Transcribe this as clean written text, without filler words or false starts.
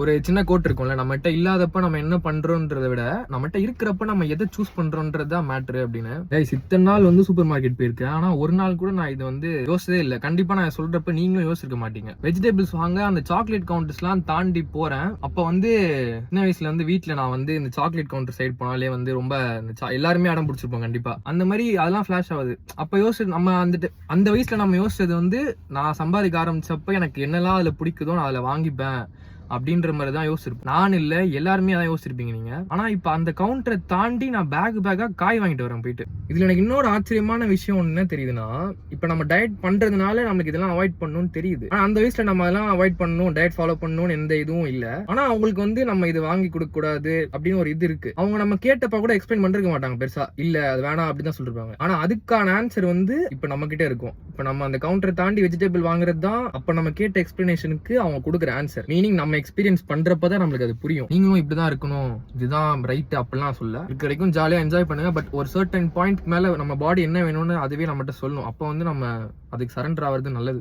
ஒரு சின்ன கோட் இருக்கும்ல, நம்மகிட்ட இல்லாதப்ப நம்ம என்ன பண்றோம்ன்றதை விட நம்மகிட்ட இருக்கிறப்ப நம்ம எதை சூஸ் பண்றோம்ன்றதுதான் மேட்ரு அப்படின்னு. இத்தனை நாள் வந்து சூப்பர் மார்க்கெட் போயிருக்கேன், ஆனா ஒரு நாள் கூட நான் இது வந்து யோசிச்சதே இல்லை. கண்டிப்பா நான் சொல்றப்ப நீங்களும் யோசிச்சிருக்க மாட்டீங்க. வெஜிடபிள்ஸ் வாங்க அந்த சாக்லேட் கவுண்டர்ஸ் எல்லாம் தாண்டி போறேன். அப்ப வந்து சின்ன வயசுல வந்து வீட்டுல நான் வந்து இந்த சாக்லேட் கவுண்டர் சைடு போனாலே வந்து ரொம்ப எல்லாருமே அடம் பிடிச்சிருப்போம். கண்டிப்பா அந்த மாதிரி அதெல்லாம் ஃபிளாஷ் ஆகுது. அப்ப யோசிச்சு நம்ம அந்த வயசுல நம்ம யோசிச்சது வந்து நான் சம்பாதிக்க ஆரம்பிச்சப்ப எனக்கு என்னெல்லாம் அதுல பிடிக்குதோ நான் அதுல வாங்கிப்பேன் அப்படின்ற மாதிரி தான் யோசிச்சிருப்பேன். நான் இல்ல, எல்லாருமே அதான் யோசிச்சிருப்பீங்க நீங்க. ஆனா இப்ப அந்த கவுண்டரை தாண்டி நான் பேக்கா காய் வாங்கிட்டு வரேன் போயிட்டு. இதுல எனக்கு இன்னொரு ஆச்சரியமான விஷயம் ஒண்ணு என்ன தெரியுதுன்னா, இப்ப நம்ம டயட் பண்றதுனால நமக்கு இதெல்லாம் அவாய்ட் பண்ணணும்னு தெரியுது. ஆனா அந்த வயசுல நம்ம அதெல்லாம் அவாய்ட் பண்ணணும், டயட் ஃபாலோ பண்ணணும்னு எந்த இதுவும் இல்ல. ஆனா அவங்களுக்கு வந்து நம்ம இது வாங்கி கொடுக்க கூடாது அப்படின்னு ஒரு இது இருக்கு. அவங்க நம்ம கேட்டப்ப கூட எக்ஸ்பிளைன் பண்றக்க மாட்டாங்க பெருசா. இல்ல அது வேணாம் அப்படிதான் சொல்லிருப்பாங்க. ஆனா அதுக்கான ஆன்சர் வந்து இப்ப நம்ம கிட்ட இருக்கும். இப்ப நம்ம அந்த கவுண்டரை தாண்டி வெஜிடபிள் வாங்குறது தான் அப்ப நம்ம கேட்ட எக்ஸ்பிளனேஷனுக்கு அவங்க கொடுக்குற ஆன்சர். மீனிங் நம்ம எக்ஸ்பீரியன்ஸ் பண்றப்பதான் நம்மளுக்கு அது புரியும். நீங்களும் இப்படிதான் இருக்கணும், இதுதான் ரைட் அப்படிலாம் சொல்ல. இருக்க வரைக்கும் ஜாலியா என்ஜாய் பண்ணுங்க. பட் ஒரு சர்டன் பாயிண்ட் மேல நம்ம பாடி என்ன வேணும்னு அதுவே நம்மகிட்ட சொல்லணும். அப்ப வந்து நம்ம அதுக்கு சரண்டர் ஆகிறது நல்லது.